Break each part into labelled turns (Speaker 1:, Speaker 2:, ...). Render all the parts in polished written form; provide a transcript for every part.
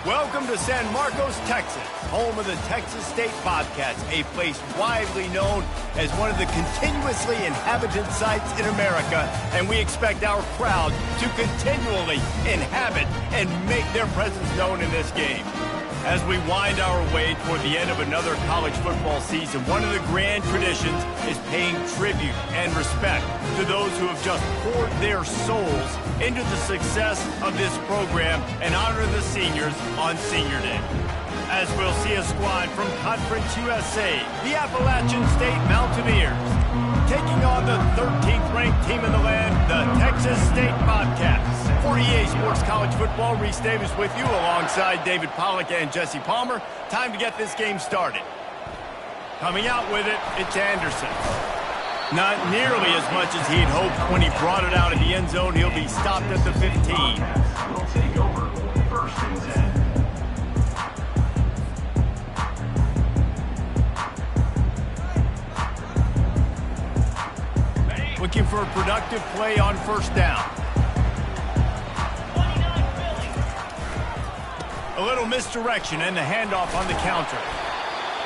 Speaker 1: Welcome to San Marcos, Texas, home of the Texas State Bobcats, a place widely known as one of the continuously inhabited sites in America, and we expect our crowd to continually inhabit and make their presence known in this game. As we wind our way toward the end of another college football season, one of the grand traditions is paying tribute and respect to those who have just poured their souls into the success of this program and honor the seniors on Senior Day. As we'll see a squad from Conference USA, the Appalachian State Mountaineers, taking on the 13th ranked team in the land, the Texas State Bobcats. For EA Sports College Football, Reese Davis with you alongside David Pollack and Jesse Palmer. Time to get this game started. Coming out with it, it's Anderson. Not nearly as much as he'd hoped when he brought it out of the end zone. He'll be stopped at the 15.
Speaker 2: Will take over first and
Speaker 1: 10. Looking for a productive play on first down. A little misdirection and the handoff on the counter.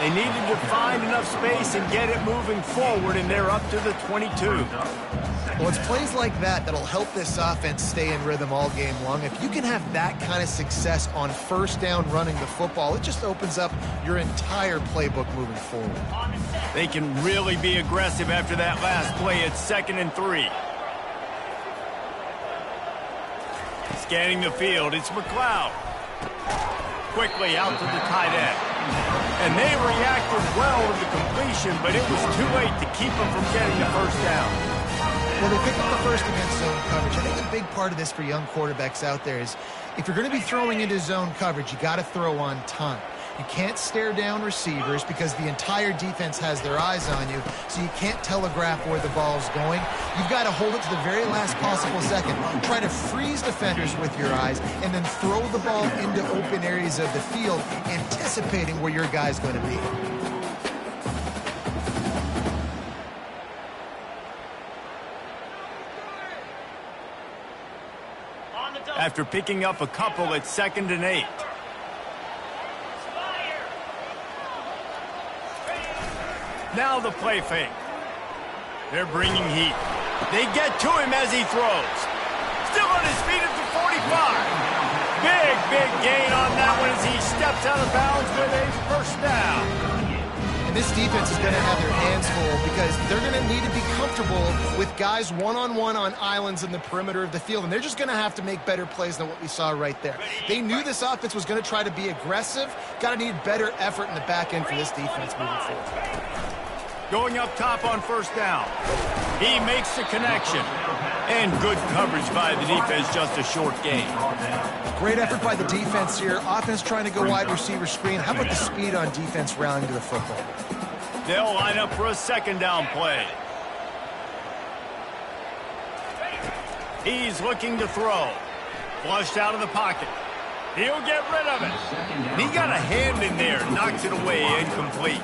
Speaker 1: They needed to find enough space and get it moving forward, and they're up to the 22.
Speaker 3: Well, it's plays like that that'll help this offense stay in rhythm all game long. If you can have that kind of success on first down running the football, it just opens up your entire playbook moving forward.
Speaker 1: They can really be aggressive after that last play. It's 2nd and 3. Scanning the field, it's McLeod. Quickly out to the tight end. And they reacted well to the completion, but it was too late to keep them from getting the first down.
Speaker 3: Well, they picked up the first against zone coverage. I think a big part of this for young quarterbacks out there is if you're going to be throwing into zone coverage, you got to throw on time. You can't stare down receivers because the entire defense has their eyes on you, so you can't telegraph where the ball's going. You've got to hold it to the very last possible second. Try to freeze defenders with your eyes and then throw the ball into open areas of the field, anticipating where your guy's going to be.
Speaker 1: After picking up a couple, it's 2nd and 8. Now the play fake. They're bringing heat. They get to him as he throws. Still on his feet at the 45. Big gain on that one as he steps out of bounds with a first down.
Speaker 3: And this defense is going to have their hands full because they're going to need to be comfortable with guys one-on-one on islands in the perimeter of the field. And they're just going to have to make better plays than what we saw right there. They knew this offense was going to try to be aggressive. Got to need better effort in the back end for this defense moving forward.
Speaker 1: Going up top on first down. He makes the connection. And good coverage by the defense, just a short gain.
Speaker 3: Great effort by the defense here. Offense trying to go wide receiver screen. How about the speed on defense rallying to the football?
Speaker 1: They'll line up for a 2nd down play. He's looking to throw. Flushed out of the pocket. He'll get rid of it. And he got a hand in there. Knocks it away, incomplete.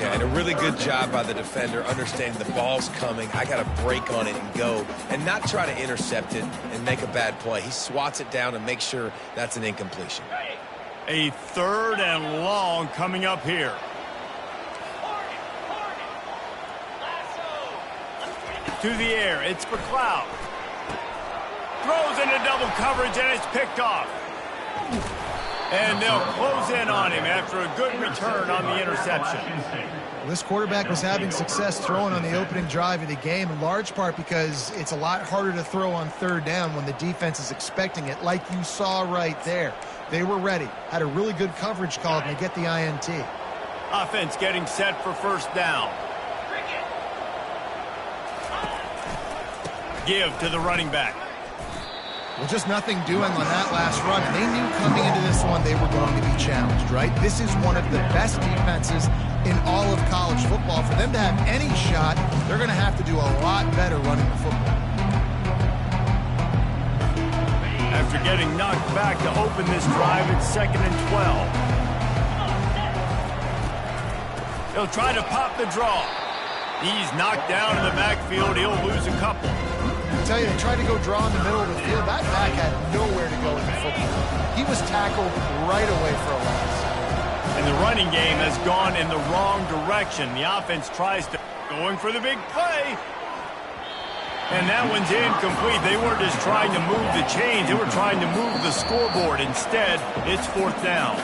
Speaker 4: Yeah, and a really good job by the defender understanding the ball's coming. I got to break on it and go and not try to intercept it and make a bad play. He swats it down and makes sure that's an incompletion.
Speaker 1: A 3rd and long coming up here. To the air, it's McLeod. Throws into double coverage and it's picked off. And they'll close in on him after a good return on the interception.
Speaker 3: Well, this quarterback was having success throwing on the opening drive of the game, in large part because it's a lot harder to throw on 3rd down when the defense is expecting it, like you saw right there. They were ready, had a really good coverage call, and they get the INT.
Speaker 1: Offense getting set for first down. Give to the running back.
Speaker 3: Well, just nothing doing on that last run, and they knew coming into this one they were going to be challenged, right? This is one of the best defenses in all of college football. For them to have any shot, they're going to have to do a lot better running the football.
Speaker 1: After getting knocked back to open this drive, it's 2nd and 12. He'll try to pop the draw. He's knocked down in the backfield. He'll lose a couple.
Speaker 3: tell you, they tried to go draw in the middle of the field. That back had nowhere to go in the football. He was tackled right away for a loss.
Speaker 1: And the running game has gone in the wrong direction. The offense tries to going for the big play. And that one's incomplete. They weren't just trying to move the chains. They were trying to move the scoreboard. Instead, it's 4th down.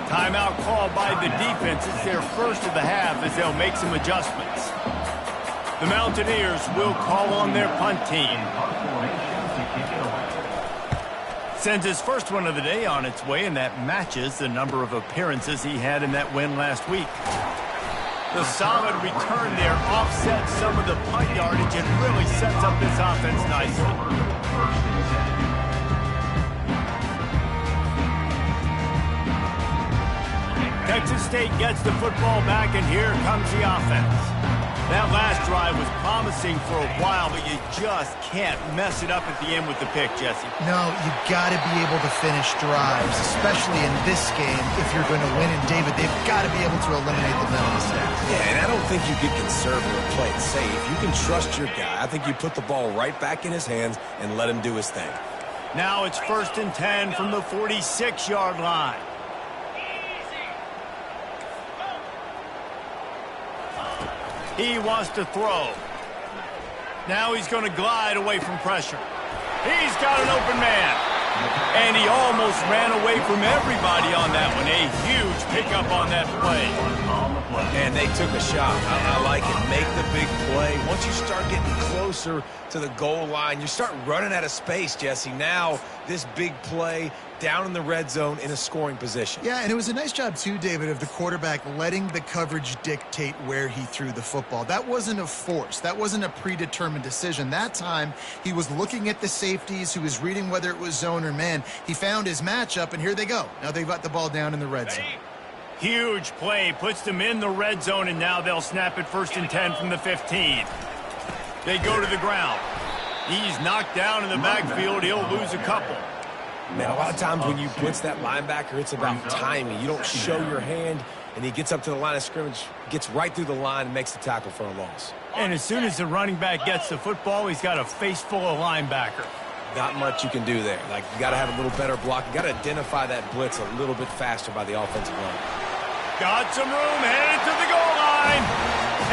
Speaker 1: Timeout called by the defense. It's their first of the half as they'll make some adjustments. The Mountaineers will call on their punt team. Sends his first one of the day on its way, and that matches the number of appearances he had in that win last week. The solid return there offsets some of the punt yardage and really sets up this offense nicely. Texas State gets the football back, and here comes the offense. That last drive was promising for a while, but you just can't mess it up at the end with the pick, Jesse.
Speaker 3: No, you got to be able to finish drives, especially in this game if you're going to win. And, David, they've got to be able to eliminate the mental mistakes.
Speaker 4: Yeah, and I don't think you get conservative and play it safe. You can trust your guy. I think you put the ball right back in his hands and let him do his thing.
Speaker 1: Now it's 1st and 10 from the 46-yard line. He wants to throw. Now he's going to glide away from pressure. He's got an open man. And he almost ran away from everybody on that one. A huge pickup on that play.
Speaker 4: And they took a shot. I like it. Make the big play. Once you start getting closer to the goal line, you start running out of space, Jesse. Now this big play down in the red zone in a scoring position.
Speaker 3: Yeah, and it was a nice job, too, David, of the quarterback letting the coverage dictate where he threw the football. That wasn't a force. That wasn't a predetermined decision. That time, he was looking at the safeties. He was reading whether it was zone or man. He found his matchup, and here they go. Now they've got the ball down in the red zone.
Speaker 1: Huge play. Puts them in the red zone, and now they'll snap it 1st and 10 from the 15. They go to the ground. He's knocked down in the backfield. He'll lose a couple.
Speaker 4: Man, a lot of times when you blitz that linebacker, it's about timing. You don't show your hand, and he gets up to the line of scrimmage, gets right through the line, and makes the tackle for a loss.
Speaker 1: And as soon as the running back gets the football, he's got a face full of linebacker.
Speaker 4: Not much you can do there. Like, you got to have a little better block. You got to identify that blitz a little bit faster by the offensive line.
Speaker 1: Got some room, headed to the goal line,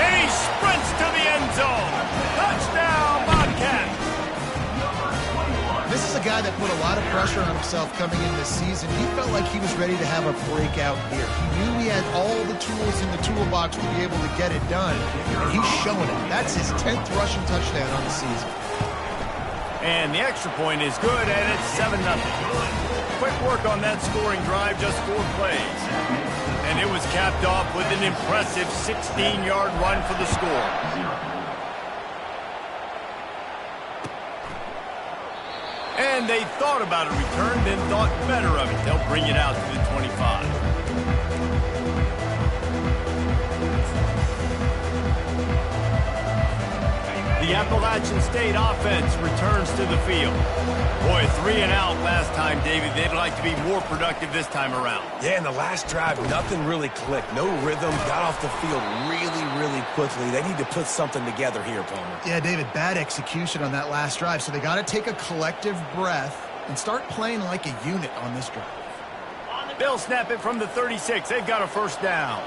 Speaker 1: and he sprints to the end zone. Touchdown, Bobcats.
Speaker 3: This is a guy that put a lot of pressure on himself coming in this season. He felt like he was ready to have a breakout year. He knew he had all the tools in the toolbox to be able to get it done, and he's showing it. That's his 10th rushing touchdown on the season.
Speaker 1: And the extra point is good, and it's 7-0. Quick work on that scoring drive, just 4 plays. And it was capped off with an impressive 16-yard run for the score. And they thought about a return, then thought better of it. They'll bring it out to the 25. The Appalachian State offense returns to the field. Boy, 3 and out last time, David. They'd like to be more productive this time around.
Speaker 4: Yeah, in the last drive, nothing really clicked. No rhythm. Got off the field really, really quickly. They need to put something together here, Palmer.
Speaker 3: Yeah, David, bad execution on that last drive. So they got to take a collective breath and start playing like a unit on this drive.
Speaker 1: They'll snap it from the 36. They've got a 1st down.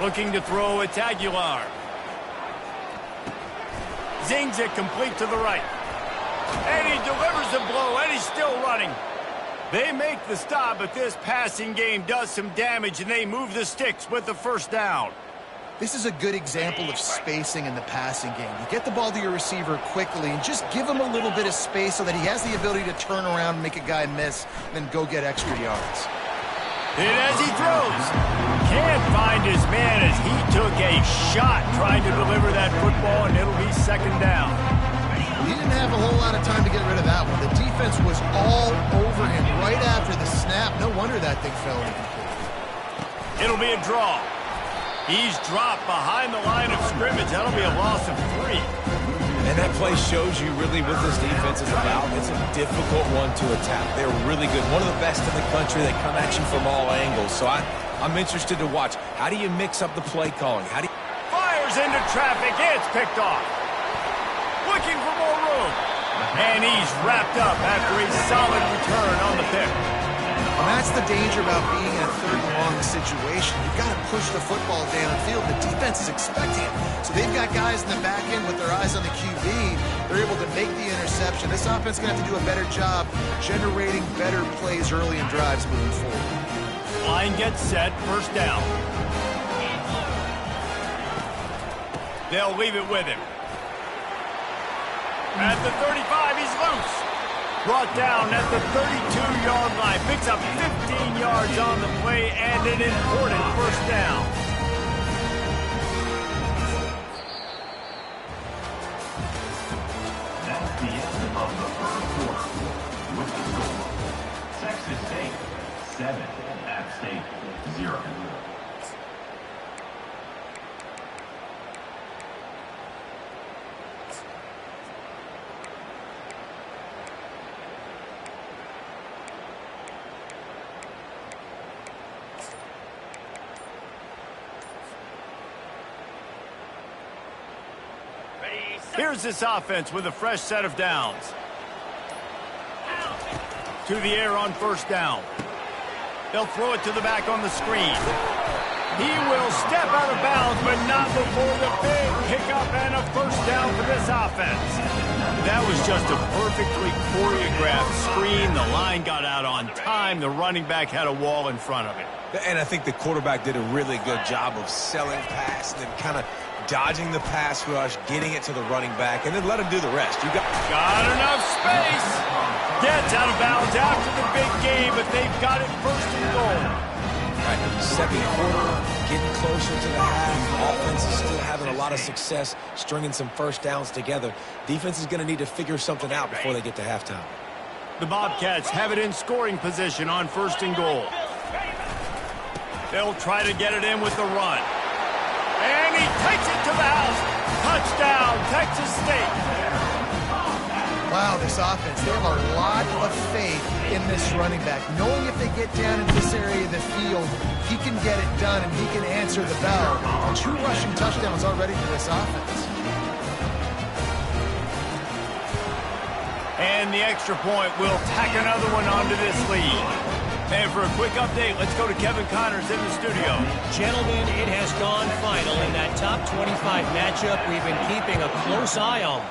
Speaker 1: Looking to throw, it's Aguilar. Zings it complete to the right. And he delivers the blow, and he's still running. They make the stop, but this passing game does some damage, and they move the sticks with the 1st down.
Speaker 3: This is a good example of spacing in the passing game. You get the ball to your receiver quickly and just give him a little bit of space so that he has the ability to turn around and make a guy miss, and then go get extra yards.
Speaker 1: And as he throws, can't find his man as he took a shot trying to deliver that football, and it'll be 2nd down.
Speaker 3: He didn't have a whole lot of time to get rid of that one. The defense was all over him right after the snap. No wonder that thing fell incomplete.
Speaker 1: It'll be a draw. He's dropped behind the line of scrimmage. That'll be a loss of 3.
Speaker 4: And that play shows you really what this defense is about. It's a difficult one to attack. They're really good. One of the best in the country. They come at you from all angles. So I'm interested to watch. How do you mix up the play calling? How do you...
Speaker 1: Fires into traffic. It's picked off. looking for more room. And he's wrapped up after a solid return on the pick.
Speaker 3: And that's the danger about being in a third and long situation. You've got to push the football downfield. The defense is expecting it. So they've got guys in the back end with their eyes on the QB. They're able to make the interception. This offense is going to have to do a better job generating better plays early in drives moving forward.
Speaker 1: Line gets set, first down. They'll leave it with him. At the 35, he's loose. Brought down at the 32-yard line. Picks up 15 yards on the play and an important first down.
Speaker 2: That's the end of the first quarter. With the score, Texas State 7, App State 0.
Speaker 1: Here's this offense with a fresh set of downs. To the air on first down. They'll throw it to the back on the screen. He will step out of bounds, but not before the big pickup and a first down for this offense. That was just a perfectly choreographed screen. The line got out on time. The running back had a wall in front of it.
Speaker 4: And I think the quarterback did a really good job of selling pass and then kind of dodging the pass rush, getting it to the running back, and then let him do the rest. You got
Speaker 1: enough space. Gets out of bounds after the big game, but they've got it first and goal.
Speaker 4: Right. Second quarter, getting closer to the half. Offense is still having a lot of success stringing some first downs together. Defense is going to need to figure something out before they get to halftime.
Speaker 1: The Bobcats have it in scoring position on first and goal. They'll try to get it in with the run. And he takes it to the house. Touchdown, Texas State.
Speaker 3: Wow, this offense, they have a lot of faith in this running back. Knowing if they get down into this area of the field, he can get it done and he can answer the bell. And 2 rushing touchdowns already for this offense.
Speaker 1: And the extra point will tack another one onto this lead. And for a quick update, let's go to Kevin Connors in the studio.
Speaker 5: Gentlemen, it has gone final in that top 25 matchup we've been keeping a close eye on.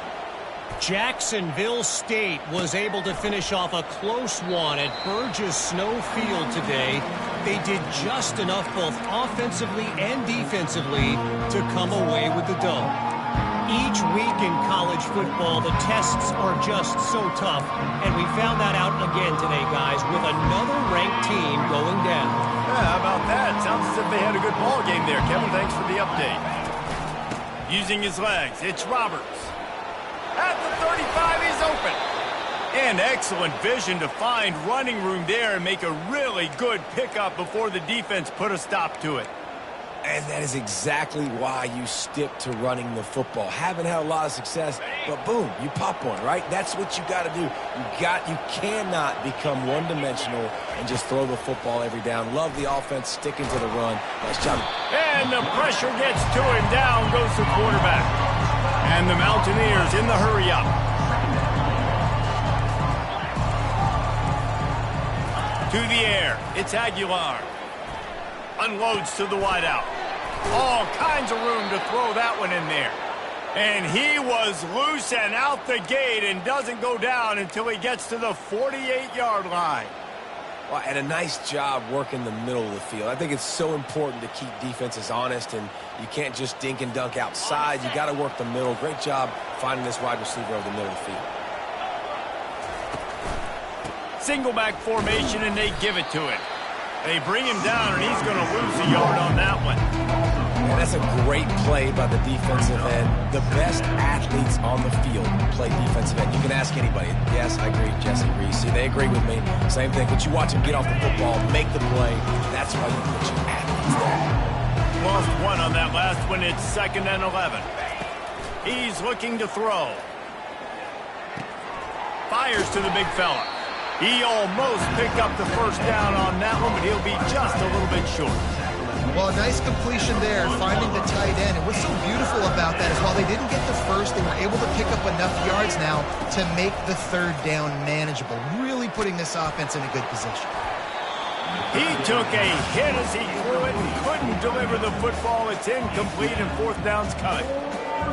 Speaker 5: Jacksonville State was able to finish off a close one at Burgess Snow Field today. They did just enough both offensively and defensively to come away with the dub. Each week in college football, the tests are just so tough, and we found that out again today, guys, with another ranked team going down.
Speaker 1: Yeah, how about that? Sounds as if they had a good ball game there. Kevin, thanks for the update. Using his legs, it's Roberts. At the 35, he's open. And excellent vision to find running room there and make a really good pickup before the defense put a stop to it.
Speaker 4: And that is exactly why you stick to running the football. Haven't had a lot of success, but boom, you pop one, right? That's what you got to do. You cannot become one-dimensional and just throw the football every down. Love the offense, sticking to the run. Nice job.
Speaker 1: And the pressure gets to him. Down goes the quarterback. And the Mountaineers in the hurry-up. To the air, it's Aguilar. Unloads to the wideout. All kinds of room to throw that one in there. And he was loose and out the gate and doesn't go down until he gets to the 48-yard line.
Speaker 4: Well, and a nice job working the middle of the field. I think it's so important to keep defenses honest, and you can't just dink and dunk outside. You got to work the middle. Great job finding this wide receiver over the middle of the field.
Speaker 1: Single back formation, and they give it to him. They bring him down, and he's going to lose a yard on that one.
Speaker 4: And that's a great play by the defensive end. The best athletes on the field play defensive end. You can ask anybody. Yes, I agree. Jesse Reese. See, they agree with me. Same thing. But you watch him get off the football, make the play. That's why you put your athletes there.
Speaker 1: Lost one on that last one. It's 2nd and 11. He's looking to throw. Fires to the big fella. He almost picked up the first down on that one, but he'll be just a little bit short.
Speaker 3: Well, a nice completion there, finding the tight end. And what's so beautiful about that is while they didn't get the first, they were able to pick up enough yards now to make the third down manageable, really putting this offense in a good position.
Speaker 1: He took a hit as he threw it and couldn't deliver the football. It's incomplete and fourth down's coming.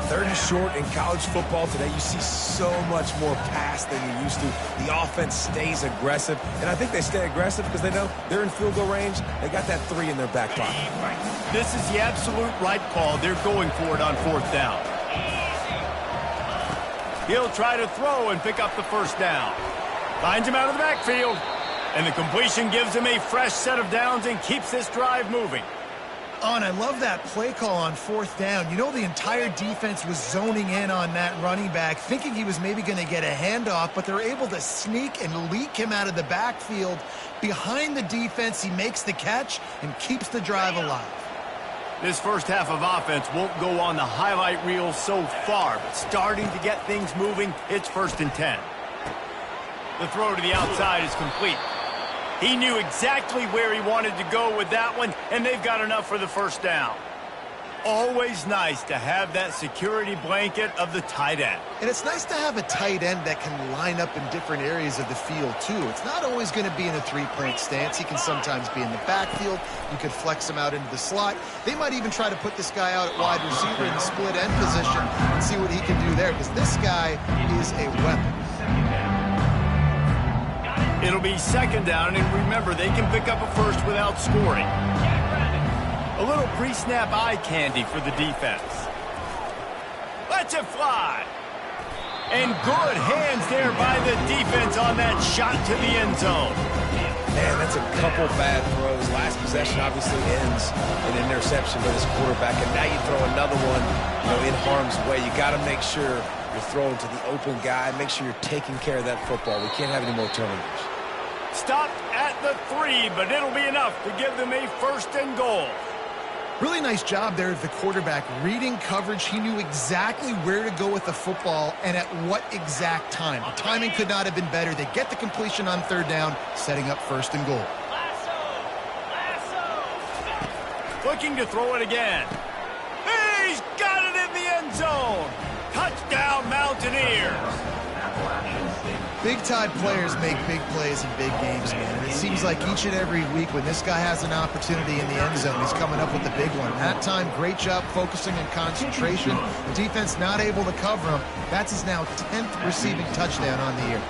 Speaker 4: Third and short in college football today, you see so much more pass than you used to. The offense stays aggressive, and I think they stay aggressive because they know they're in field goal range. They got that 3 in their back pocket.
Speaker 1: This is the absolute right call. They're going for it on fourth down. He'll try to throw and pick up the first down. Finds him out of the backfield. And the completion gives him a fresh set of downs and keeps this drive moving.
Speaker 3: Oh, and I love that play call on fourth down. You know, the entire defense was zoning in on that running back, thinking he was maybe going to get a handoff, but they're able to sneak and leak him out of the backfield. Behind the defense, he makes the catch and keeps the drive alive.
Speaker 1: This first half of offense won't go on the highlight reel so far, but starting to get things moving, it's 1st and 10. The throw to the outside is complete. He knew exactly where he wanted to go with that one, and they've got enough for the first down. Always nice to have that security blanket of the tight end.
Speaker 3: And it's nice to have a tight end that can line up in different areas of the field, too. It's not always going to be in a three-point stance. He can sometimes be in the backfield. You could flex him out into the slot. They might even try to put this guy out at wide receiver in the split end position and see what he can do there, because this guy is a weapon.
Speaker 1: It'll be 2nd down, and remember, they can pick up a first without scoring. A little pre-snap eye candy for the defense. Lets it fly. And good hands there by the defense on that shot to the end zone.
Speaker 4: Man, that's a couple bad throws. Last possession obviously ends in an interception by this quarterback, and now you throw another one, in harm's way. You got to make sure you're throwing to the open guy. Make sure you're taking care of that football. We can't have any more turnovers.
Speaker 1: Stopped at the 3, but it'll be enough to give them a 1st and goal.
Speaker 3: Really nice job there of the quarterback. Reading coverage, he knew exactly where to go with the football and at what exact time. The timing could not have been better. They get the completion on 3rd down, setting up 1st and goal.
Speaker 1: Looking to throw it again. He's got it in the end zone. Touchdown, Mountaineers.
Speaker 3: Big-time players make big plays in big games, man. And it seems like each and every week when this guy has an opportunity in the end zone, he's coming up with the big one. That time, great job focusing and concentration. The defense not able to cover him. That's his now 10th receiving touchdown on the year.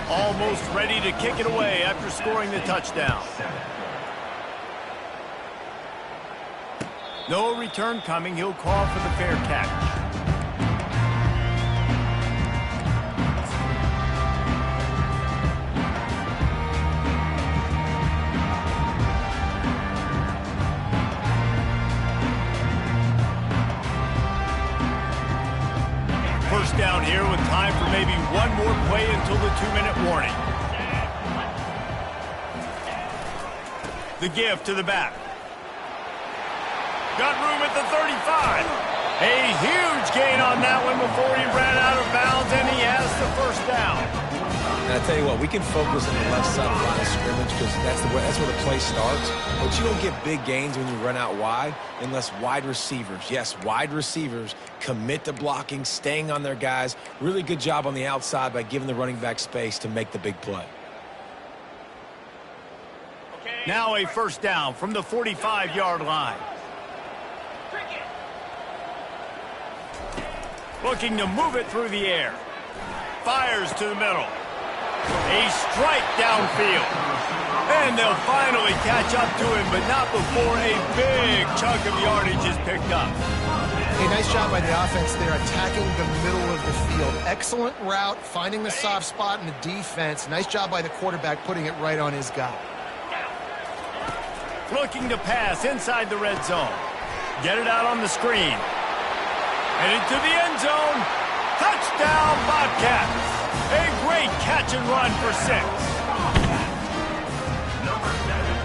Speaker 1: Almost ready to kick it away after scoring the touchdown. No return coming. He'll call for the fair catch. First down here with time for maybe one more play until the 2-minute warning. The give to the back. Got room at the 35. A huge gain on that one before he ran out of bounds, and he has the first down.
Speaker 4: And I tell you what, we can focus on the left side of the line of scrimmage because that's where the play starts. But you don't get big gains when you run out wide unless wide receivers, yes, wide receivers, commit to blocking, staying on their guys. Really good job on the outside by giving the running back space to make the big play.
Speaker 1: Now a first down from the 45-yard line. Looking to move it through the air. Fires to the middle. A strike downfield. And they'll finally catch up to him, but not before a big chunk of yardage is picked up.
Speaker 3: A nice job by the offense there, attacking the middle of the field. Excellent route, finding the soft spot in the defense. Nice job by the quarterback, putting it right on his guy.
Speaker 1: Looking to pass inside the red zone. Get it out on the screen. Headed to the end zone. Touchdown, Bobcats. A great catch and run for 6.
Speaker 2: Number 7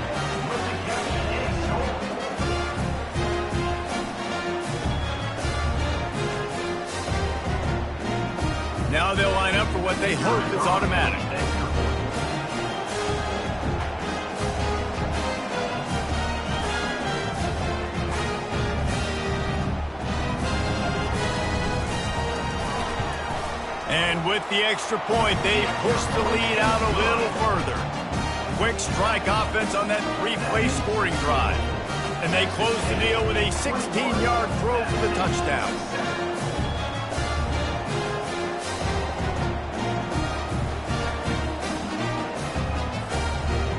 Speaker 2: with the catch is
Speaker 1: Now they'll line up for what they hope is automatic. And with the extra point, they push the lead out a little further. Quick strike offense on that three-play scoring drive. And they close the deal with a 16-yard throw for the touchdown.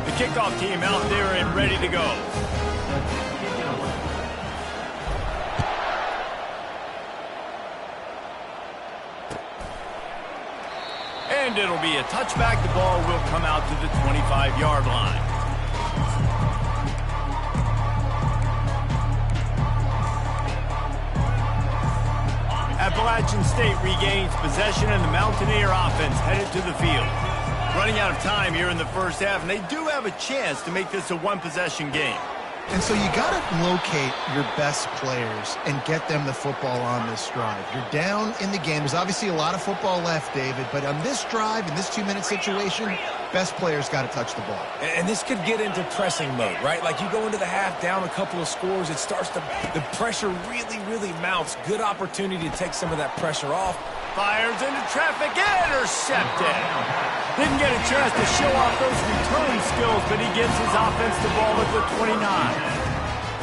Speaker 1: The kickoff team out there and ready to go. And it'll be a touchback. The ball will come out to the 25-yard line. Appalachian State regains possession, and the Mountaineer offense headed to the field. Running out of time here in the first half, and they do have a chance to make this a one-possession game.
Speaker 3: And so you got to locate your best players and get them the football on this drive. You're down in the game. There's obviously a lot of football left, David, but on this drive, in this 2-minute situation, best players got to touch the ball.
Speaker 4: And this could get into pressing mode, right? Like you go into the half down a couple of scores, it starts to, the pressure really mounts. Good opportunity to take some of that pressure off.
Speaker 1: Fires into traffic, intercepted. Didn't get a chance to show off those return skills, but he gives his offense the ball at the 29.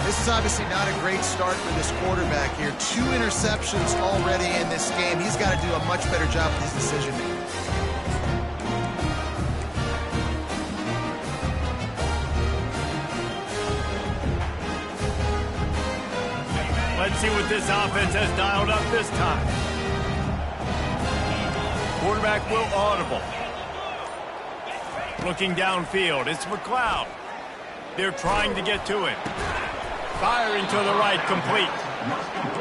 Speaker 3: This is obviously not a great start for this quarterback here. 2 interceptions already in this game. He's got to do a much better job with his decision-making.
Speaker 1: Let's see what this offense has dialed up this time. Quarterback will audible. Looking downfield, it's McLeod. They're trying to get to it. Firing to the right, complete.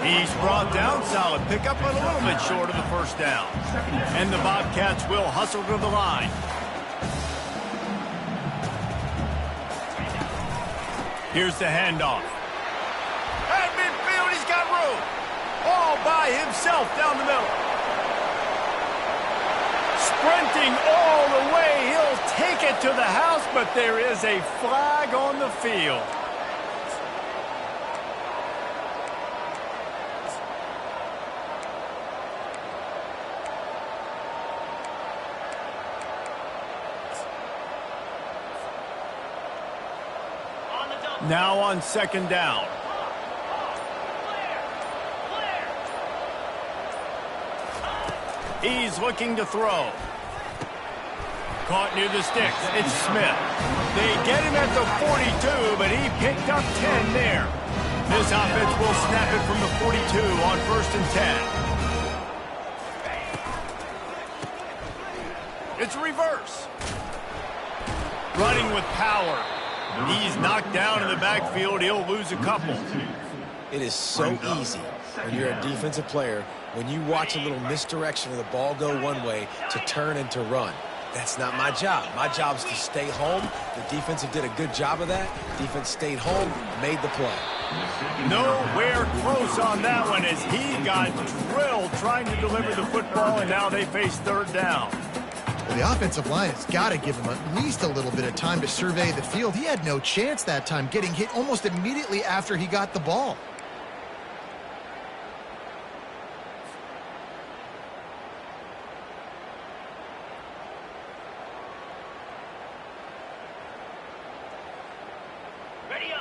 Speaker 1: He's brought down, solid pickup, but a little bit short of the first down. And the Bobcats will hustle to the line. Here's the handoff. At midfield, he's got room. All by himself down the middle. Sprinting all the way, he'll take it to the house, but there is a flag on the field. Now on second down. He's looking to throw. Caught near the sticks. It's Smith. They get him at the 42, but he picked up 10 there. This offense will snap it from the 42 on 1st and 10. It's reverse. Running with power. He's knocked down in the backfield. He'll lose a couple.
Speaker 4: It is so easy when you're a defensive player, when you watch a little misdirection of the ball go one way, to turn and to run. That's not my job. My job is to stay home. The defensive did a good job of that. Defense stayed home, made the play.
Speaker 1: Nowhere close on that one as he got drilled trying to deliver the football, and now they face third down.
Speaker 3: Well, the offensive line has got to give him at least a little bit of time to survey the field. He had no chance that time, getting hit almost immediately after he got the ball.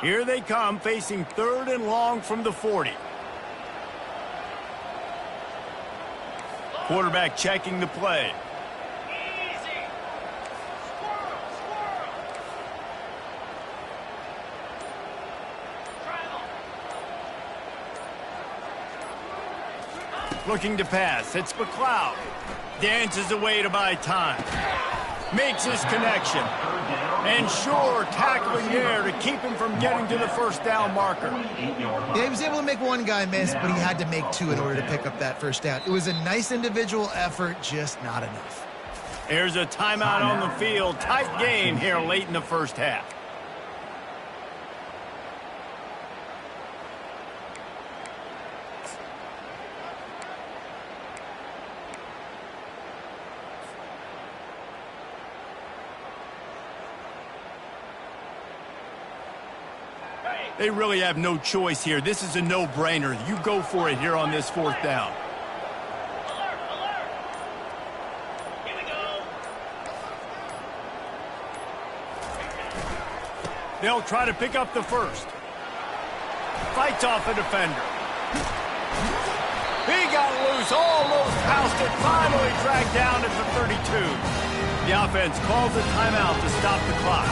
Speaker 1: Here they come, facing 3rd and long from the 40. Quarterback checking the play. Looking to pass. It's McLeod. Dances away to buy time. Makes his connection. And sure, tackling there to keep him from getting to the first down marker.
Speaker 3: Yeah, he was able to make one guy miss, but he had to make 2 in order to pick up that first down. It was a nice individual effort, just not enough.
Speaker 1: There's a timeout on the field. Tight game here late in the first half. They really have no choice here. This is a no-brainer. You go for it here on this 4th down. They'll try to pick up the first. Fights off a defender. He got loose, almost housed it, finally dragged down at the 32. The offense calls a timeout to stop the clock.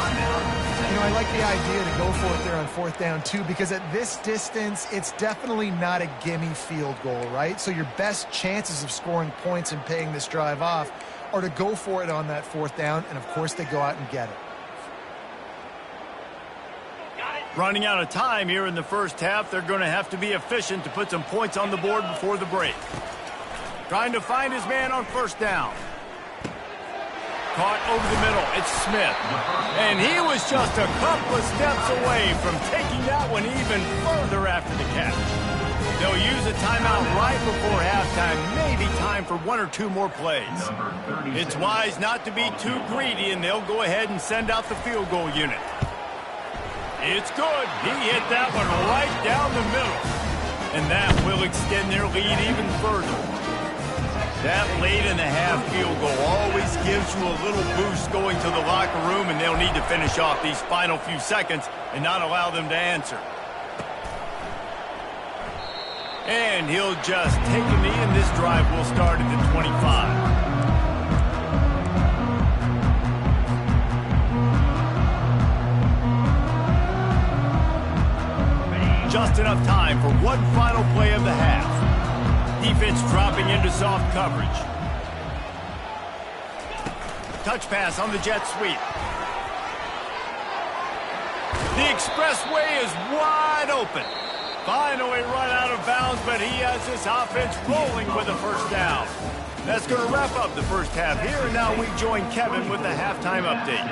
Speaker 3: You know, I like the idea to go for it there on 4th down, too, because at this distance, it's definitely not a gimme field goal, right? So your best chances of scoring points and paying this drive off are to go for it on that 4th down, and, of course, they go out and get it.
Speaker 1: Running out of time here in the first half, they're going to have to be efficient to put some points on the board before the break. Trying to find his man on 1st down. Caught over the middle. It's Smith. And he was just a couple of steps away from taking that one even further after the catch. They'll use a timeout right before halftime. Maybe time for 1 or 2 more plays. It's wise not to be too greedy, and they'll go ahead and send out the field goal unit. It's good. He hit that one right down the middle. And that will extend their lead even further. That late in the half field goal always gives you a little boost going to the locker room, and they'll need to finish off these final few seconds and not allow them to answer. And he'll just take a knee, and this drive will start at the 25. Just enough time for one final play of the half. Defense dropping into soft coverage. Touch pass on the jet sweep. The expressway is wide open. Finally run out of bounds, but he has this offense rolling with a 1st down. That's going to wrap up the first half here, and now we join Kevin with the halftime update.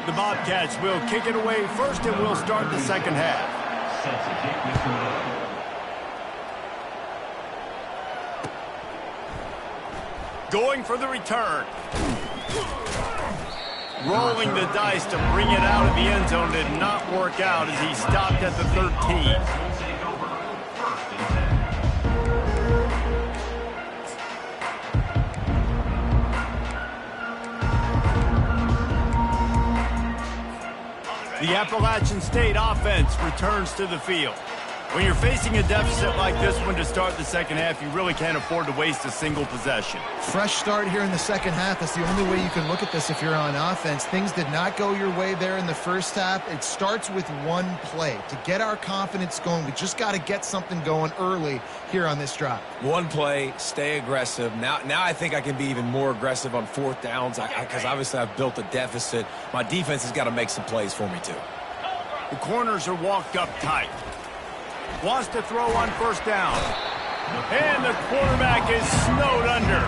Speaker 1: The Bobcats will kick it away first, and we'll start the second half. Going for the return. Rolling the dice to bring it out of the end zone did not work out as he stopped at the 13. The Appalachian State offense returns to the field. When you're facing a deficit like this one to start the second half, you really can't afford to waste a single possession.
Speaker 3: Fresh start here in the second half. That's the only way you can look at this if you're on offense. Things did not go your way there in the first half. It starts with one play. To get our confidence going, we just got to get something going early here on this drive. One play, stay aggressive. Now I think I can be even more aggressive on 4th downs because obviously I've built a deficit. My defense has got to make some plays for me too.
Speaker 1: The corners are walked up tight. Wants to throw on 1st down. And the quarterback is snowed under.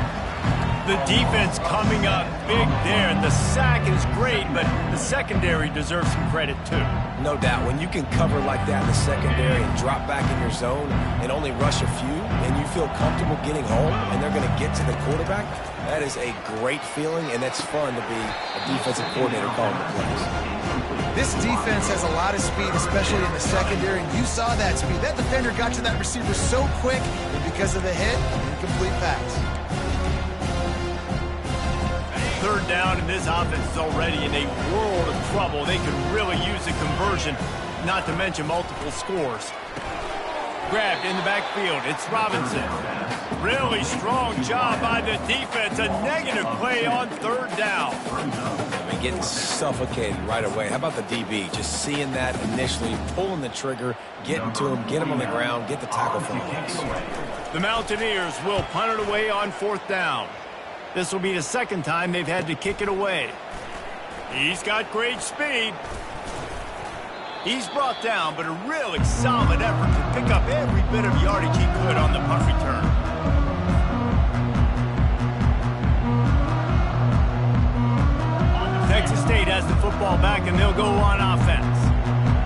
Speaker 1: The defense coming up big there. The sack is great, but the secondary deserves some credit too.
Speaker 4: No doubt. When you can cover like that in the secondary and drop back in your zone and only rush a few, and you feel comfortable getting home and they're going to get to the quarterback, that is a great feeling, and it's fun to be a defensive coordinator calling the plays.
Speaker 3: This defense has a lot of speed, especially in the secondary, and you saw that speed. That defender got to that receiver so quick, and because of the hit, incomplete pass.
Speaker 1: 3rd down, and this offense is already in a world of trouble. They could really use a conversion, not to mention multiple scores. Grabbed in the backfield. It's Robinson. Really strong job by the defense. A negative play on 3rd down.
Speaker 4: Getting suffocated right away. How about the DB? Just seeing that initially, pulling the trigger, getting to him, get him on the ground, get the tackle from him.
Speaker 1: The Mountaineers will punt it away on 4th down. This will be the second time they've had to kick it away. He's got great speed. He's brought down, but a really solid effort to pick up every bit of yardage he could on the punt return. Texas State has the football back, and they'll go on offense.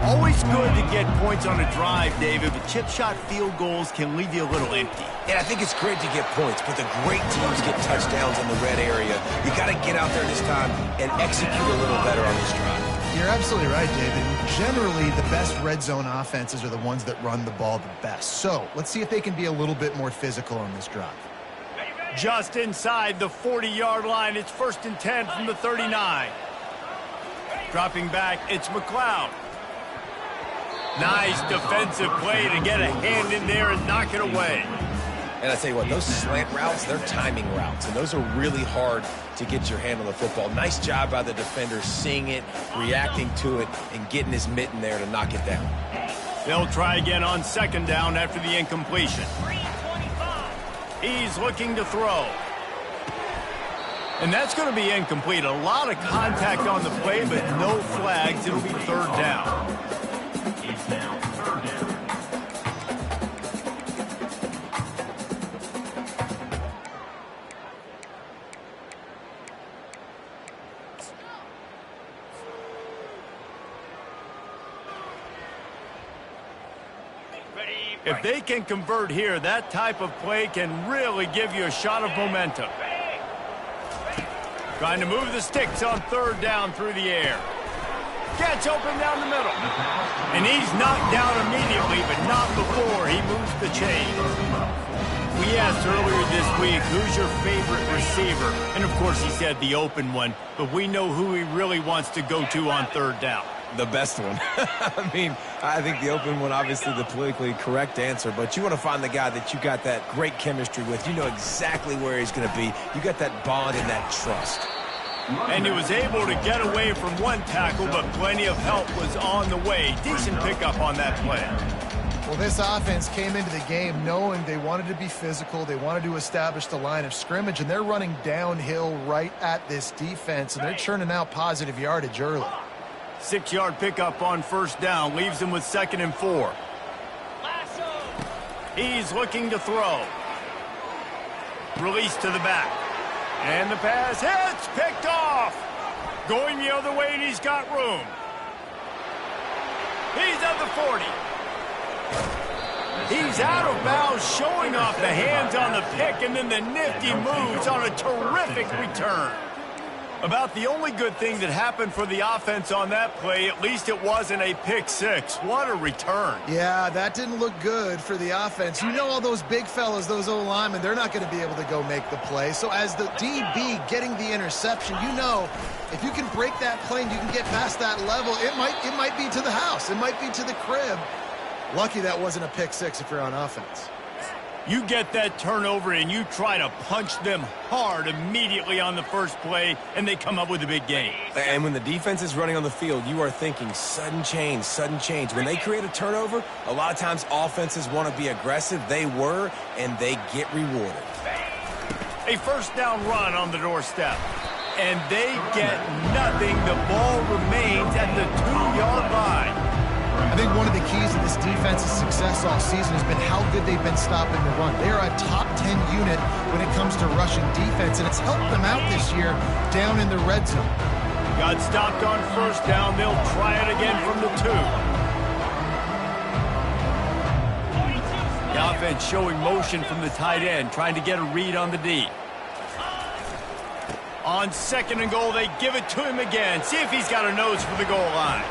Speaker 1: Always good to get points on a drive, David, but chip shot field goals can leave you a little empty.
Speaker 4: Yeah, I think it's great to get points, but the great teams get touchdowns in the red area. You got to get out there this time and execute a little better on this drive.
Speaker 3: You're absolutely right, David. Generally, the best red zone offenses are the ones that run the ball the best. So let's see if they can be a little bit more physical on this drive.
Speaker 1: Just inside the 40-yard line, it's 1st and 10 from the 39. Dropping back, it's McLeod. Nice defensive play to get a hand in there and knock it away.
Speaker 4: And I tell you what, those slant routes, they're timing routes, and those are really hard to get your hand on the football. Nice job by the defender seeing it, reacting to it, and getting his mitten there to knock it down.
Speaker 1: They'll try again on second down after the incompletion. He's looking to throw. And that's going to be incomplete. A lot of contact on the play, but no flags. It'll be third down.
Speaker 2: It's now third down.
Speaker 1: If they can convert here, that type of play can really give you a shot of momentum. Trying to move the sticks on third down through the air. Gets open down the middle. And he's knocked down immediately, but not before he moves the chains. We asked earlier this week, who's your favorite receiver? And of course he said the open one, but we know who he really wants to go to on third down.
Speaker 4: The best one. I mean, I think the open one, obviously the politically correct answer, but you want to find the guy that you got that great chemistry with. You know exactly where he's going to be. You got that bond and that trust.
Speaker 1: And he was able to get away from one tackle, but plenty of help was on the way. Decent pickup on that play.
Speaker 3: Well, this offense came into the game knowing they wanted to be physical. They wanted to establish the line of scrimmage, and they're running downhill right at this defense, and they're churning out positive yardage early.
Speaker 1: 6-yard pickup on first down, leaves him with 2nd and 4. He's looking to throw. Release to the back. And the pass hits, picked off. Going the other way, and he's got room. He's at the 40. He's out of bounds, showing off the hands on the pick, and then the nifty moves on a terrific return. About the only good thing that happened for the offense on that play, at least it wasn't a pick six. What a return.
Speaker 3: Yeah, that didn't look good for the offense. You know all those big fellas, those O-linemen, they're not going to be able to go make the play. So as the DB getting the interception, you know if you can break that play and you can get past that level, it might be to the house. It might be to the crib. Lucky that wasn't a pick six if you're on offense.
Speaker 1: You get that turnover and you try to punch them hard immediately on the first play, and they come up with a big gain.
Speaker 4: And when the defense is running on the field, you are thinking sudden change, sudden change. When they create a turnover, a lot of times offenses want to be aggressive. They were, and they get rewarded.
Speaker 1: A first down run on the doorstep. And they get nothing. The ball remains at the 2-yard line.
Speaker 3: I think one of the keys to this defense's success all season has been how good they've been stopping the run. They are a top 10 unit when it comes to rushing defense, and it's helped them out this year down in the red zone.
Speaker 1: Got stopped on first down. They'll try it again from the 2. The offense showing motion from the tight end, trying to get a read on the D. On 2nd and goal, they give it to him again. See if he's got a nose for the goal line.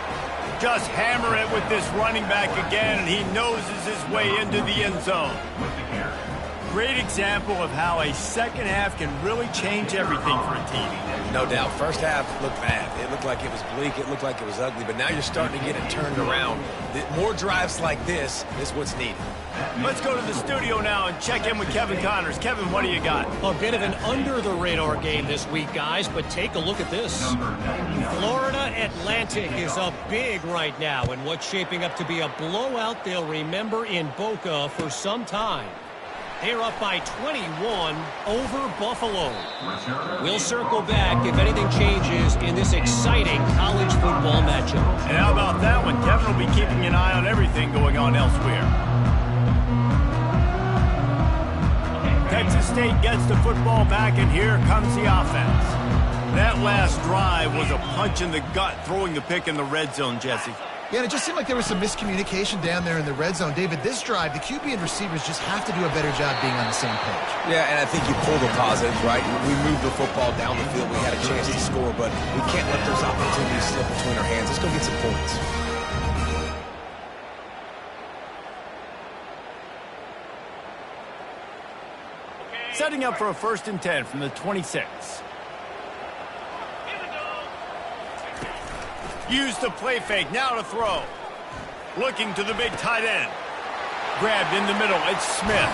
Speaker 1: Just hammer it with this running back again, and he noses his way into the end zone. Great example of how a second half can really change everything for a team.
Speaker 4: No doubt. First half looked bad. It looked like it was bleak. It looked like it was ugly. But now you're starting to get it turned around. More drives like this is what's needed.
Speaker 1: Let's go to the studio now and check in with Kevin Connors. Kevin, what do you got?
Speaker 5: A bit of an under-the-radar game this week, guys, but take a look at this. Florida Atlantic is up big right now in what's shaping up to be a blowout they'll remember in Boca for some time. They're up by 21 over Buffalo. We'll circle back if anything changes in this exciting college football matchup.
Speaker 1: And how about that one? Kevin will be keeping an eye on everything going on elsewhere. Texas State gets the football back, and here comes the offense. That last drive was a punch in the gut, throwing the pick in the red zone, Jesse.
Speaker 3: Yeah, and it just seemed like there was some miscommunication down there in the red zone. David, this drive, the QB and receivers just have to do a better job being on the same page.
Speaker 4: Yeah, and I think you pull the positives, right? We moved the football down the field. We had a chance to score, but we can't let those opportunities slip between our hands. Let's go get some points.
Speaker 1: Setting up for a 1st and 10 from the 26. Use the play fake, now to throw. Looking to the big tight end. Grabbed in the middle, it's Smith.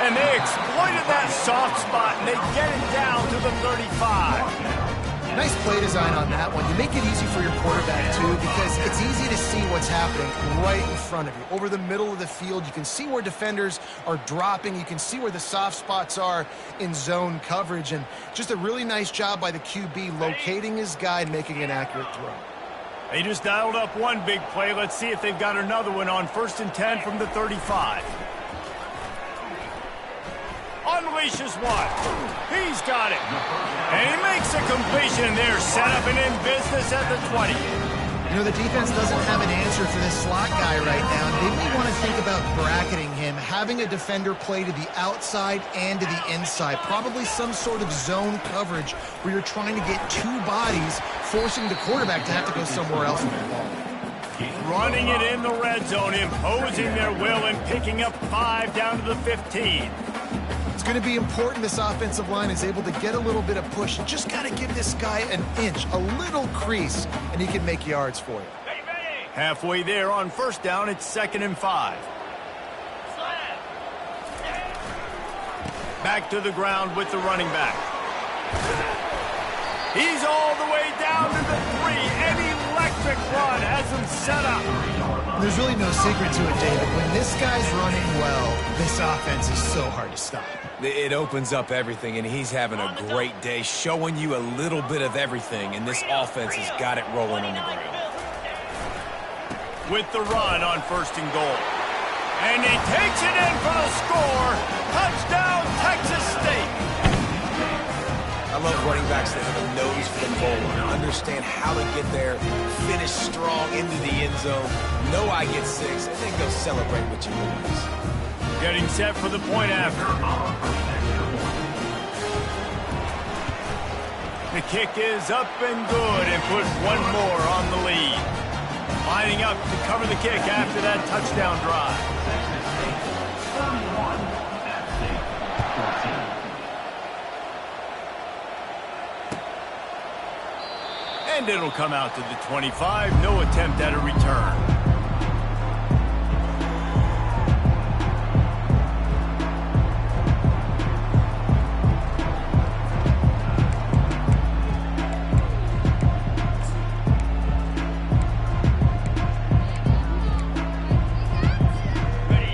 Speaker 1: And they exploited that soft spot, and they get it down to the 35.
Speaker 3: Nice play design on that one. You make it easy for your quarterback, too, because it's easy to see what's happening right in front of you. Over the middle of the field, you can see where defenders are dropping. You can see where the soft spots are in zone coverage. And just a really nice job by the QB locating his guy and making an accurate throw.
Speaker 1: They just dialed up one big play. Let's see if they've got another one on 1st and 10 from the 35. Unleashes one. He's got it. And he makes a completion there. Set up and in business at the 20.
Speaker 3: You know, the defense doesn't have an answer for this slot guy right now. They may want to think about bracketing him, having a defender play to the outside and to the inside. Probably some sort of zone coverage where you're trying to get two bodies, forcing the quarterback to have to go somewhere else with the ball.
Speaker 1: Running it in the red zone, imposing their will and picking up 5 down to the 15.
Speaker 3: It's going to be important this offensive line is able to get a little bit of push. You just got to give this guy an inch, a little crease, and he can make yards for you.
Speaker 1: Halfway there on 1st down, it's 2nd and 5. Back to the ground with the running back. He's all the way down to the 3. An electric run has him set up.
Speaker 3: There's really no secret to it, David. When this guy's running well, this offense is so hard to stop.
Speaker 4: It opens up everything, and he's having a great day, showing you a little bit of everything, and this offense has got it rolling on the ground.
Speaker 1: With the run on 1st and goal. And he takes it in for the score. Touchdown, Texas State.
Speaker 4: I love running backs that have a nose for the goal line, understand how to get there, finish strong into the end zone, know I get 6, and then go celebrate with your boys.
Speaker 1: Getting set for the point after. The kick is up and good and puts one more on the lead. Lining up to cover the kick after that touchdown drive.
Speaker 2: 31, App State 14.
Speaker 1: And it'll come out to the 25. No attempt at a return.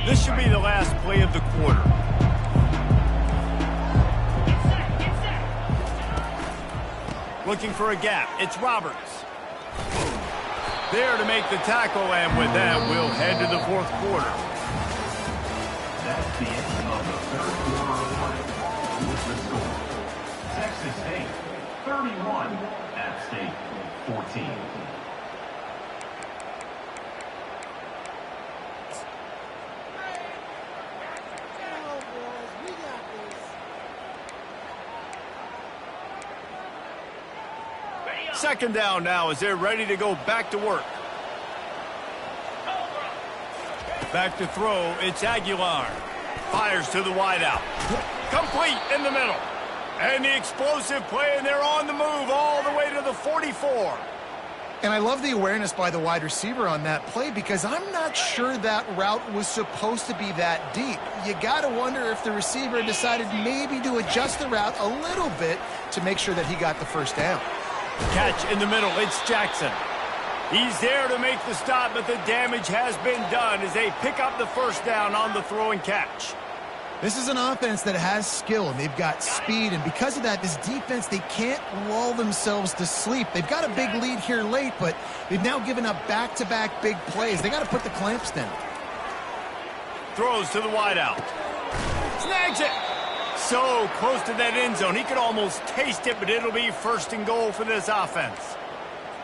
Speaker 1: This should be the last play of the quarter. Looking for a gap. It's Roberts. There to make the tackle, and with that, we'll head to the 4th quarter.
Speaker 2: That's the end of the 3rd quarter of play. With the score, Texas State 31, App State 14.
Speaker 1: Second down now as they're ready to go back to work. Back to throw, it's Aguilar. Fires to the wideout. Complete in the middle. And the explosive play, and they're on the move all the way to the 44.
Speaker 3: And I love the awareness by the wide receiver on that play because I'm not sure that route was supposed to be that deep. You got to wonder if the receiver decided maybe to adjust the route a little bit to make sure that he got the first down.
Speaker 1: Catch in the middle, it's Jackson. He's there to make the stop, but the damage has been done as they pick up the first down on the throw and catch.
Speaker 3: This is an offense that has skill, and they've got speed, and because of that, this defense, they can't lull themselves to sleep. They've got a big lead here late, but they've now given up back-to-back big plays. They got to put the clamps down.
Speaker 1: Throws to the wideout. Snags it. So close to that end zone. He could almost taste it, but it'll be 1st and goal for this offense.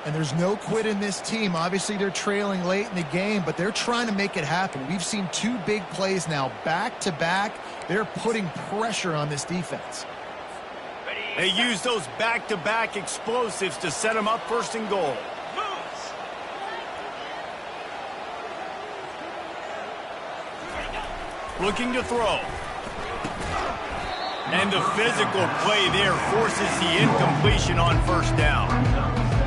Speaker 3: And there's no quit in this team. Obviously, they're trailing late in the game, but they're trying to make it happen. We've seen 2 big plays now, back-to-back. They're putting pressure on this defense.
Speaker 1: They use those back-to-back explosives to set them up 1st and goal. Looking to throw. And the physical play there forces the incompletion on 1st down.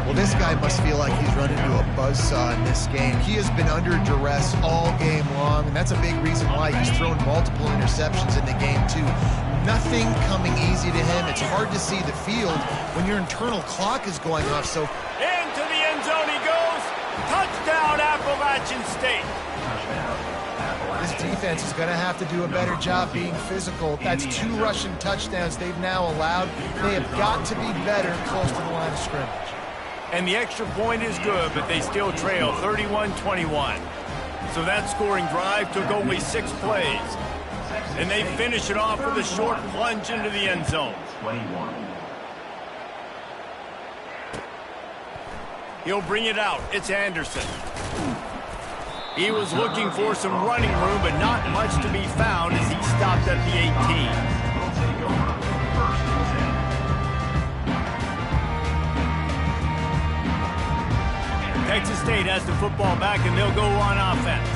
Speaker 3: Well, this guy must feel like he's run into a buzzsaw in this game. He has been under duress all game long, and that's a big reason why he's thrown multiple interceptions in the game, too. Nothing coming easy to him. It's hard to see the field when your internal clock is going off. So
Speaker 1: into the end zone he goes. Touchdown, Appalachian State.
Speaker 3: this defense is going to have to do a better job being physical. That's 2 rushing touchdowns they've now allowed. They have got to be better close to the line of scrimmage.
Speaker 1: And the extra point is good, but they still trail 31-21. So that scoring drive took only 6 plays. And they finish it off with a short plunge into the end zone.
Speaker 2: 21.
Speaker 1: He'll bring it out. It's Anderson. He was looking for some running room, but not much to be found as he stopped at the 18.
Speaker 2: Will take over first and 10.
Speaker 1: Texas State has the football back, and they'll go on offense.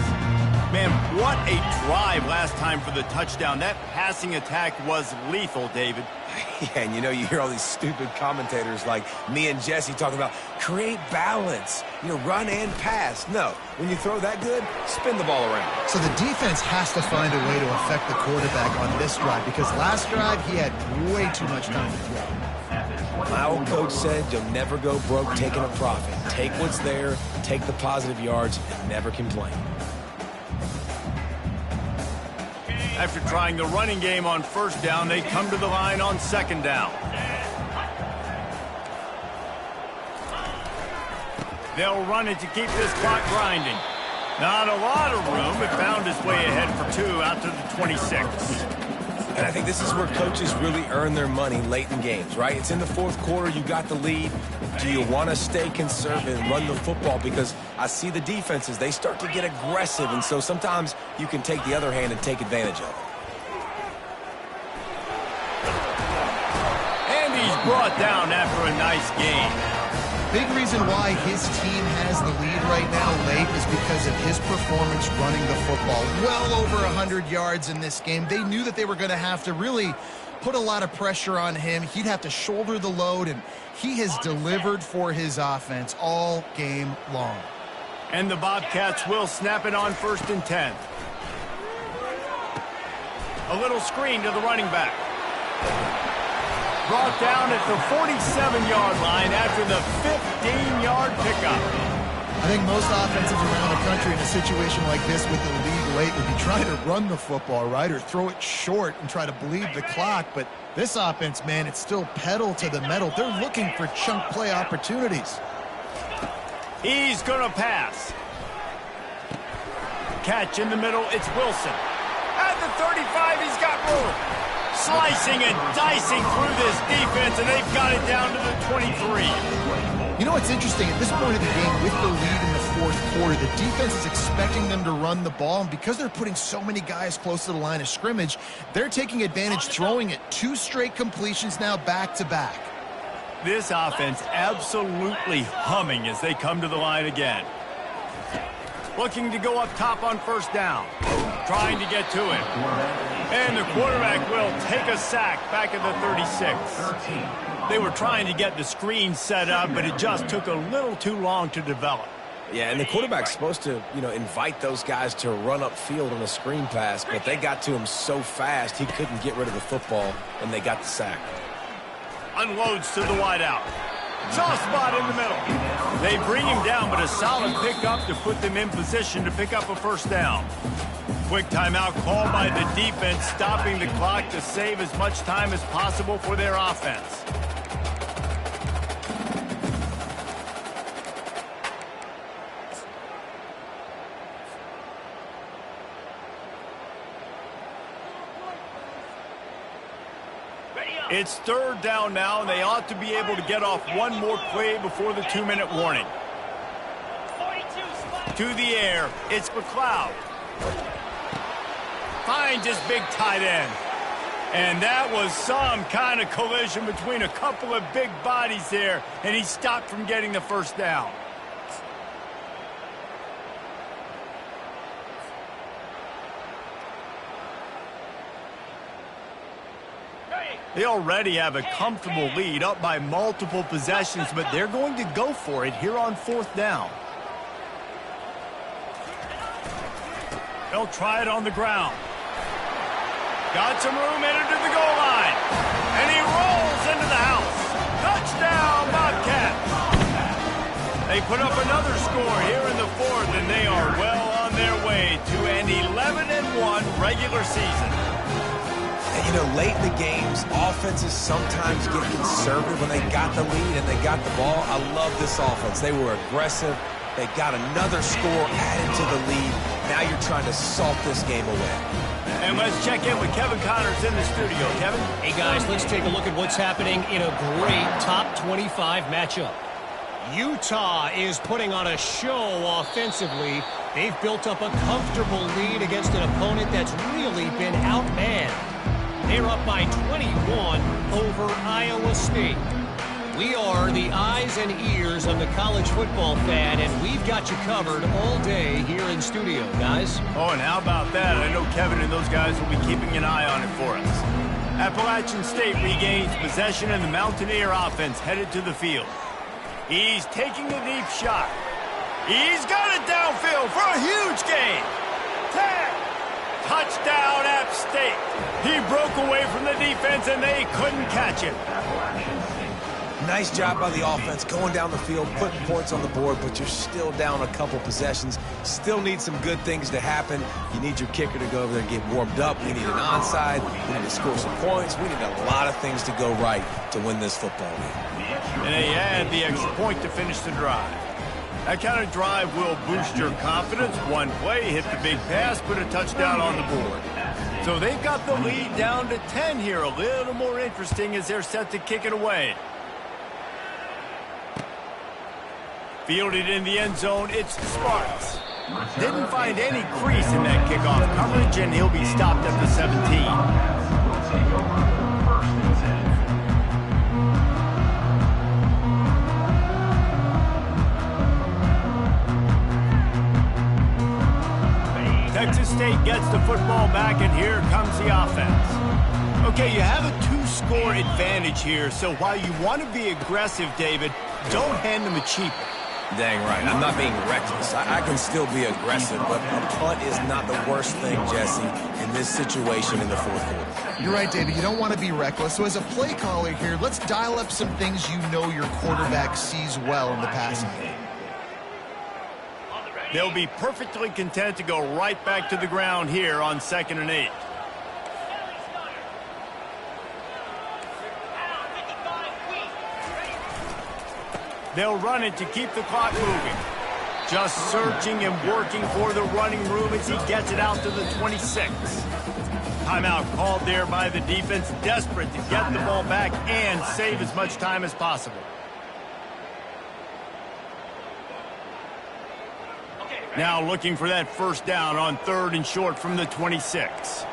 Speaker 1: Man, what a drive last time for the touchdown. That passing attack was lethal, David.
Speaker 4: Yeah, and you hear all these stupid commentators like me and Jesse talking about create balance, run and pass. No, when you throw that good, spin the ball around.
Speaker 3: So the defense has to find a way to affect the quarterback on this drive, because last drive he had way too much time to throw.
Speaker 4: My old coach said you'll never go broke taking a profit. Take what's there, take the positive yards, and never complain.
Speaker 1: After trying the running game on first down, they come to the line on second down. They'll run it to keep this clock grinding. Not a lot of room, but found his way ahead for 2 out to the 26.
Speaker 4: And I think this is where coaches really earn their money late in games, right? It's in the fourth quarter, you got the lead. Do you want to stay conservative and run the football? Because I see the defenses, they start to get aggressive, and so sometimes you can take the other hand and take advantage of it.
Speaker 1: And he's brought down after a nice game.
Speaker 3: Big reason why his team has the lead right now late is because of his performance running the football. Well over 100 yards in this game. They knew that they were going to have to really put a lot of pressure on him. He'd have to shoulder the load, and he has delivered for his offense all game long.
Speaker 1: And the Bobcats will snap it on 1st and 10. A little screen to the running back. Brought down at the 47-yard line after the 15-yard pickup.
Speaker 3: I think most offenses around the country in a situation like this with the lead late would be trying to run the football, right, or throw it short and try to bleed the clock. But this offense, man, it's still pedal to the metal. They're looking for chunk play opportunities.
Speaker 1: He's going to pass. Catch in the middle, it's Wilson. At the 35, he's got room. Slicing and dicing through this defense, and they've got it down to the 23.
Speaker 3: You know what's interesting? At this point of the game, with the lead in the fourth quarter, the defense is expecting them to run the ball, and because they're putting so many guys close to the line of scrimmage, they're taking advantage, throwing it 2 straight completions now back-to-back.
Speaker 1: This offense absolutely humming as they come to the line again. Looking to go up top on first down. Trying to get to him. And the quarterback will take a sack back at the 36. They were trying to get the screen set up, but it just took a little too long to develop.
Speaker 4: Yeah, and the quarterback's supposed to, invite those guys to run upfield on a screen pass, but they got to him so fast he couldn't get rid of the football, and they got the sack.
Speaker 1: Unloads to the wideout. Soft spot in the middle. They bring him down, but a solid pickup to put them in position to pick up a first down. Quick timeout called by the defense, stopping the clock to save as much time as possible for their offense. It's 3rd down now, and they ought to be able to get off one more play before the 2-minute warning. To the air, it's McLeod. Finds his big tight end. And that was some kind of collision between a couple of big bodies there, and he stopped from getting the first down. They already have a comfortable lead, up by multiple possessions, but they're going to go for it here on 4th down. They'll try it on the ground. Got some room headed to the goal line. And he rolls into the house. Touchdown, Bobcats. They put up another score here in the 4th, and they are well on their way to an 11-1 regular season.
Speaker 4: And, you know, late in the games, offenses sometimes get conservative when they got the lead and they got the ball. I love this offense. They were aggressive. They got another score added to the lead. Now you're trying to salt this game away.
Speaker 1: And let's check in with Kevin Connors in the studio. Kevin?
Speaker 5: Hey, guys, let's take a look at what's happening in a great top 25 matchup. Utah is putting on a show offensively. They've built up a comfortable lead against an opponent that's really been outmanned. They're up by 21 over Iowa State. We are the eyes and ears of the college football fan, and we've got you covered all day here in studio, guys.
Speaker 1: Oh, and how about that? I know Kevin and those guys will be keeping an eye on it for us. Appalachian State regains possession, and the Mountaineer offense headed to the field. He's taking a deep shot. He's got it downfield for a huge gain. 10. Touchdown, App State. He broke away from the defense, and they couldn't catch him.
Speaker 4: Nice job by the offense going down the field, putting points on the board, but you're still down a couple possessions. Still need some good things to happen. You need your kicker to go over there and get warmed up. We need an onside. We need to score some points. We need a lot of things to go right to win this football game.
Speaker 1: And they add the extra point to finish the drive. That kind of drive will boost your confidence. One play, hit the big pass, put a touchdown on the board. So they've got the lead down to 10 here. A little more interesting as they're set to kick it away. Fielded in the end zone, it's Sparks. Didn't find any crease in that kickoff coverage, and he'll be stopped at the 17. Texas State gets the football back, and here comes the offense. Okay, you have a 2-score advantage here, so while you want to be aggressive, David, don't hand them a cheap one.
Speaker 4: Dang right. I'm not being reckless. I can still be aggressive, but a punt is not the worst thing, Jesse, in this situation in the 4th quarter.
Speaker 3: You're right, David. You don't want to be reckless. So as a play caller here, let's dial up some things you know your quarterback sees well in the passing game.
Speaker 1: They'll be perfectly content to go right back to the ground here on 2nd and 8. They'll run it to keep the clock moving. Just searching and working for the running room as he gets it out to the 26. Timeout called there by the defense, desperate to get the ball back and save as much time as possible. Now looking for that first down on 3rd and short from the 26.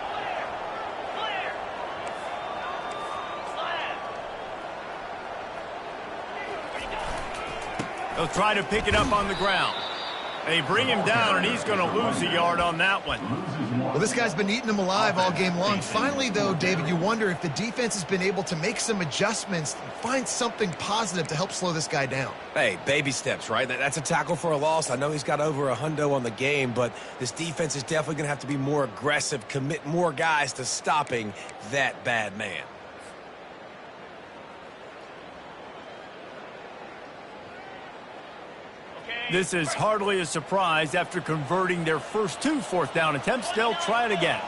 Speaker 1: They'll try to pick it up on the ground. They bring him down, and he's going to lose a yard on that one.
Speaker 3: Well, this guy's been eating them alive all game long. Finally, though, David, you wonder if the defense has been able to make some adjustments and find something positive to help slow this guy down.
Speaker 4: Hey, baby steps, right? That's a tackle for a loss. I know he's got over $100 on the game, but this defense is definitely going to have to be more aggressive, commit more guys to stopping that bad man.
Speaker 1: This is hardly a surprise. After converting their first 2 4th-down attempts, they'll try it again.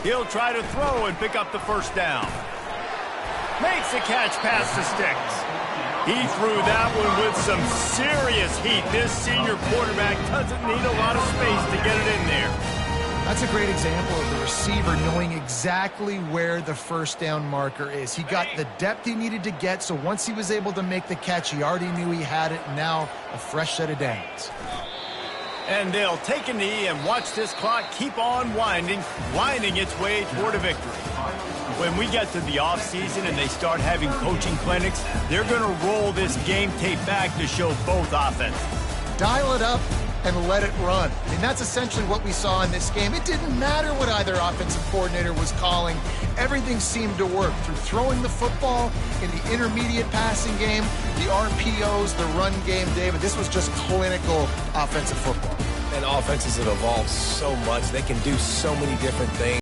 Speaker 1: He'll try to throw and pick up the first down. Makes the catch past the sticks. He threw that one with some serious heat. This senior quarterback doesn't need a lot of space to get it in there.
Speaker 3: That's a great example of the receiver knowing exactly where the first down marker is. He got the depth he needed to get, so once he was able to make the catch, he already knew he had it. Now a fresh set of downs.
Speaker 1: And they'll take a knee and watch this clock keep on winding its way toward a victory. When we get to the offseason and they start having coaching clinics, they're going to roll this game tape back to show both offenses.
Speaker 3: Dial it up and let it run. I mean, that's essentially what we saw in this game. It didn't matter what either offensive coordinator was calling. Everything seemed to work through throwing the football in the intermediate passing game, the RPOs, the run game, David. This was just clinical offensive football.
Speaker 4: And offenses have evolved so much. They can do so many different things.